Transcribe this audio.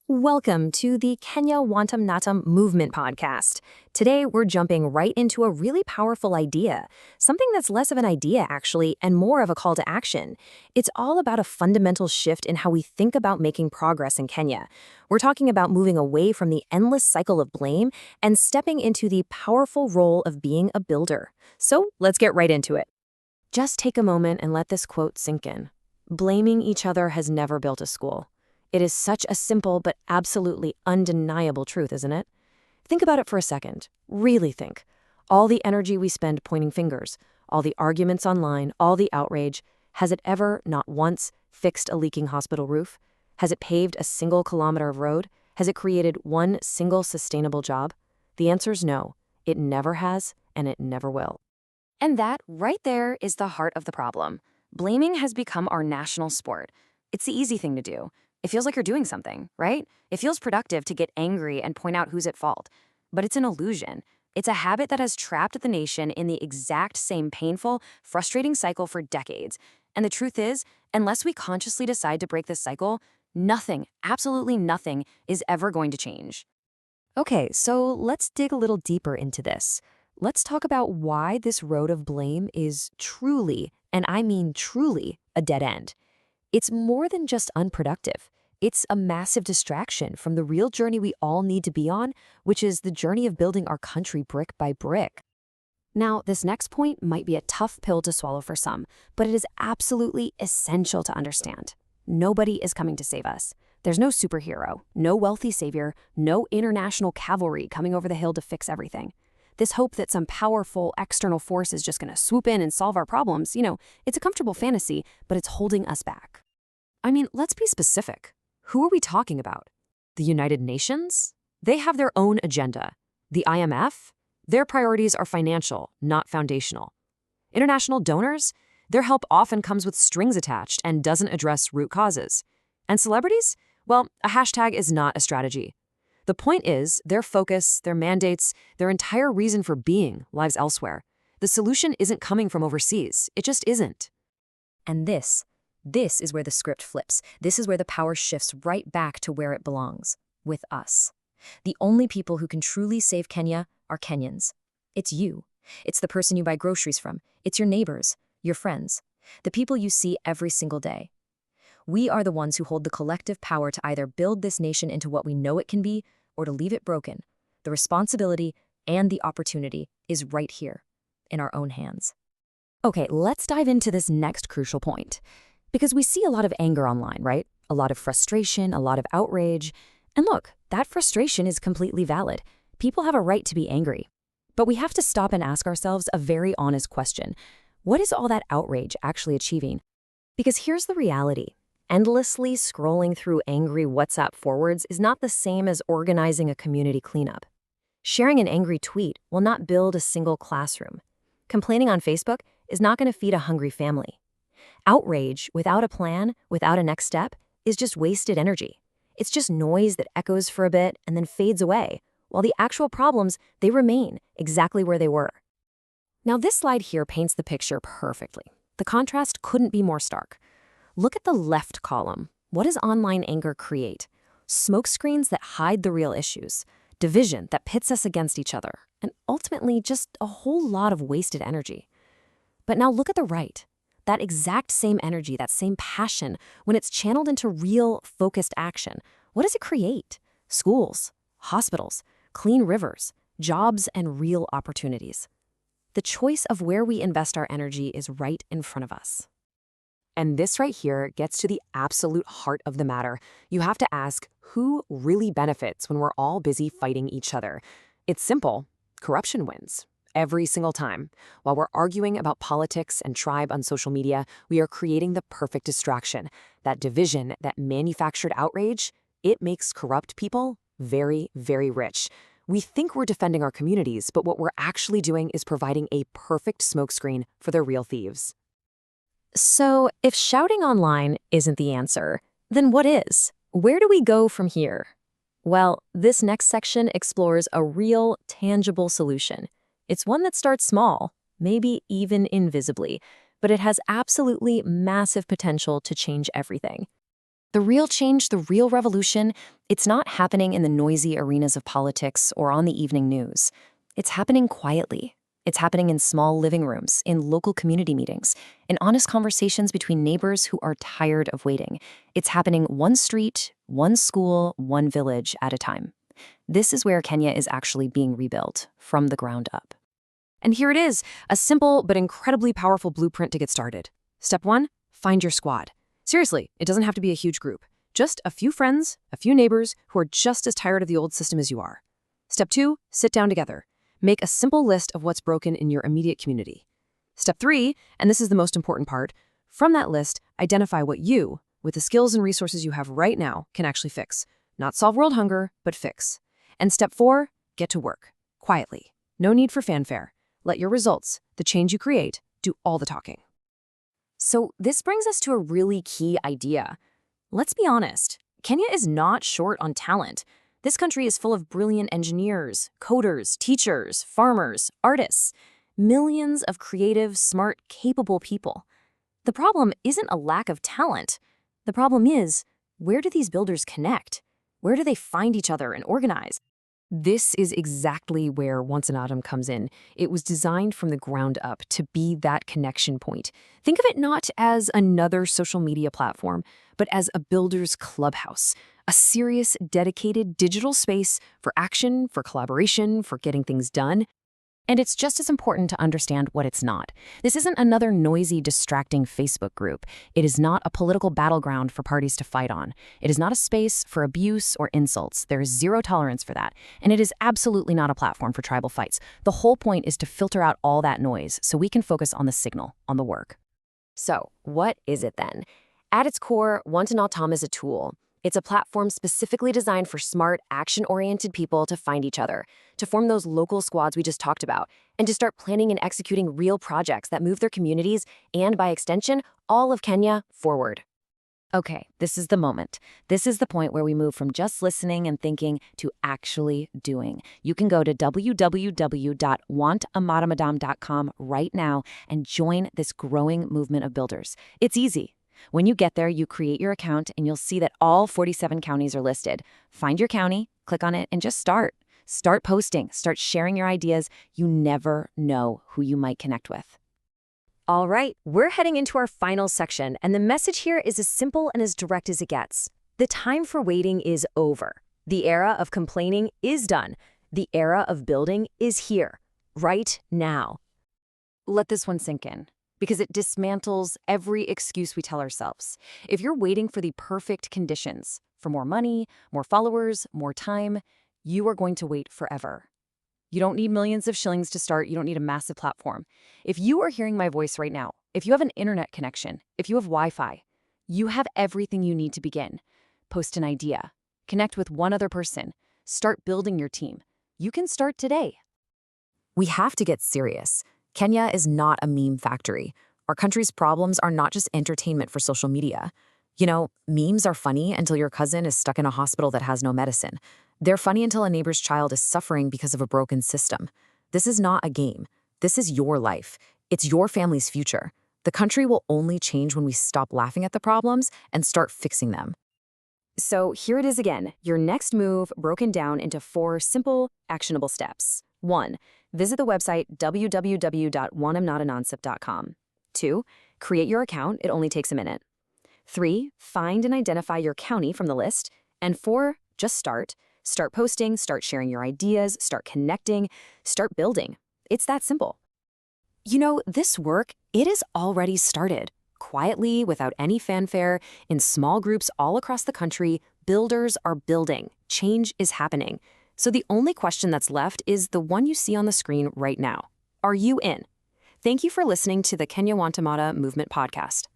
Welcome to the Kenya Wantamnotam Movement podcast. Today, we're jumping right into a really powerful idea, something that's less of an idea, actually, and more of a call to action. It's all about a fundamental shift in how we think about making progress in Kenya. We're talking about moving away from the endless cycle of blame and stepping into the powerful role of being a builder. So let's get right into it. Just take a moment and let this quote sink in. Blaming each other has never built a school. It is such a simple but absolutely undeniable truth, isn't it? Think about it for a second. Really think. All the energy we spend pointing fingers, all the arguments online, all the outrage, has it ever, not once, fixed a leaking hospital roof? Has it paved a single kilometer of road? Has it created one single sustainable job? The answer is no. It never has, and it never will. And that, right there, is the heart of the problem. Blaming has become our national sport. It's the easy thing to do. It feels like you're doing something, right? It feels productive to get angry and point out who's at fault. But it's an illusion. It's a habit that has trapped the nation in the exact same painful, frustrating cycle for decades. And the truth is, unless we consciously decide to break this cycle, nothing, absolutely nothing, is ever going to change. Okay, so let's dig a little deeper into this. Let's talk about why this road of blame is truly, and I mean truly, a dead end. It's more than just unproductive. It's a massive distraction from the real journey we all need to be on, which is the journey of building our country brick by brick. Now, this next point might be a tough pill to swallow for some, but it is absolutely essential to understand. Nobody is coming to save us. There's no superhero, no wealthy savior, no international cavalry coming over the hill to fix everything. This hope that some powerful external force is just going to swoop in and solve our problems, it's a comfortable fantasy, but it's holding us back. I mean, let's be specific. Who are we talking about? The United Nations? They have their own agenda. The IMF? Their priorities are financial, not foundational. International donors? Their help often comes with strings attached and doesn't address root causes. And celebrities? Well, a hashtag is not a strategy. The point is, their focus, their mandates, their entire reason for being lies elsewhere. The solution isn't coming from overseas. It just isn't. And this is where the script flips. This is where the power shifts right back to where it belongs, with us. The only people who can truly save Kenya are Kenyans. It's you. It's the person you buy groceries from. It's your neighbors, your friends, the people you see every single day. We are the ones who hold the collective power to either build this nation into what we know it can be or to leave it broken. The responsibility and the opportunity is right here, in our own hands. Okay, let's dive into this next crucial point. Because we see a lot of anger online, right? A lot of frustration, a lot of outrage. And look, that frustration is completely valid. People have a right to be angry. But we have to stop and ask ourselves a very honest question. What is all that outrage actually achieving? Because here's the reality. Endlessly scrolling through angry WhatsApp forwards is not the same as organizing a community cleanup. Sharing an angry tweet will not build a single classroom. Complaining on Facebook is not going to feed a hungry family. Outrage without a plan, without a next step, is just wasted energy. It's just noise that echoes for a bit and then fades away, while the actual problems, they remain exactly where they were. Now, this slide here paints the picture perfectly. The contrast couldn't be more stark. Look at the left column. What does online anger create? Smokescreens that hide the real issues, division that pits us against each other, and ultimately just a whole lot of wasted energy. But now look at the right. That exact same energy, that same passion, when it's channeled into real, focused action, what does it create? Schools, hospitals, clean rivers, jobs, and real opportunities. The choice of where we invest our energy is right in front of us. And this right here gets to the absolute heart of the matter. You have to ask, who really benefits when we're all busy fighting each other? It's simple. Corruption wins. Every single time. While we're arguing about politics and tribe on social media, we are creating the perfect distraction. That division, that manufactured outrage, it makes corrupt people very, very rich. We think we're defending our communities, but what we're actually doing is providing a perfect smokescreen for the real thieves. So, if shouting online isn't the answer, then what is? Where do we go from here? Well, this next section explores a real, tangible solution. It's one that starts small, maybe even invisibly, but it has absolutely massive potential to change everything. The real change, the real revolution, it's not happening in the noisy arenas of politics or on the evening news. It's happening quietly. It's happening in small living rooms, in local community meetings, in honest conversations between neighbors who are tired of waiting. It's happening one street, one school, one village at a time. This is where Kenya is actually being rebuilt from the ground up. And here it is, a simple but incredibly powerful blueprint to get started. Step 1, find your squad. Seriously, it doesn't have to be a huge group. Just a few friends, a few neighbors who are just as tired of the old system as you are. Step 2, sit down together. Make a simple list of what's broken in your immediate community. Step 3, and this is the most important part, from that list, identify what you, with the skills and resources you have right now, can actually fix. Not solve world hunger, but fix. And step 4, get to work. Quietly. No need for fanfare. Let your results, the change you create, do all the talking. So this brings us to a really key idea. Let's be honest, Kenya is not short on talent. This country is full of brilliant engineers, coders, teachers, farmers, artists, millions of creative, smart, capable people. The problem isn't a lack of talent. The problem is, where do these builders connect? Where do they find each other and organize? This is exactly where Wantamnotam comes in. It was designed from the ground up to be that connection point. Think of it not as another social media platform, but as a builder's clubhouse, a serious, dedicated digital space for action, for collaboration, for getting things done. And it's just as important to understand what it's not. This isn't another noisy, distracting Facebook group. It is not a political battleground for parties to fight on. It is not a space for abuse or insults. There is zero tolerance for that. And it is absolutely not a platform for tribal fights. The whole point is to filter out all that noise so we can focus on the signal, on the work. So, what is it then? At its core, Wantamnotam is a tool. It's a platform specifically designed for smart, action-oriented people to find each other, to form those local squads we just talked about, and to start planning and executing real projects that move their communities and, by extension, all of Kenya forward. Okay, this is the moment. This is the point where we move from just listening and thinking to actually doing. You can go to www.wantamnotam.com right now and join this growing movement of builders. It's easy. When you get there, you create your account and you'll see that all 47 counties are listed. Find your county, click on it, and just start. Start posting, start sharing your ideas. You never know who you might connect with. All right, we're heading into our final section, and the message here is as simple and as direct as it gets. The time for waiting is over. The era of complaining is done. The era of building is here, right now. Let this one sink in, because it dismantles every excuse we tell ourselves. If you're waiting for the perfect conditions, for more money, more followers, more time, you are going to wait forever. You don't need millions of shillings to start. You don't need a massive platform. If you are hearing my voice right now, if you have an internet connection, if you have Wi-Fi, you have everything you need to begin. Post an idea. Connect with one other person. Start building your team. You can start today. We have to get serious. Kenya is not a meme factory. Our country's problems are not just entertainment for social media. You know, memes are funny until your cousin is stuck in a hospital that has no medicine. They're funny until a neighbor's child is suffering because of a broken system. This is not a game. This is your life. It's your family's future. The country will only change when we stop laughing at the problems and start fixing them. So here it is again, your next move broken down into 4 simple, actionable steps. 1. Visit the website www.wantamnotam.com. 2. Create your account. It only takes a minute. 3. Find and identify your county from the list. And 4. Just start. Start posting, start sharing your ideas, start connecting, start building. It's that simple. You know, this work, it is already started. Quietly, without any fanfare, in small groups all across the country, builders are building. Change is happening. So the only question that's left is the one you see on the screen right now. Are you in? Thank you for listening to the Kenya Wantamnotam Movement podcast.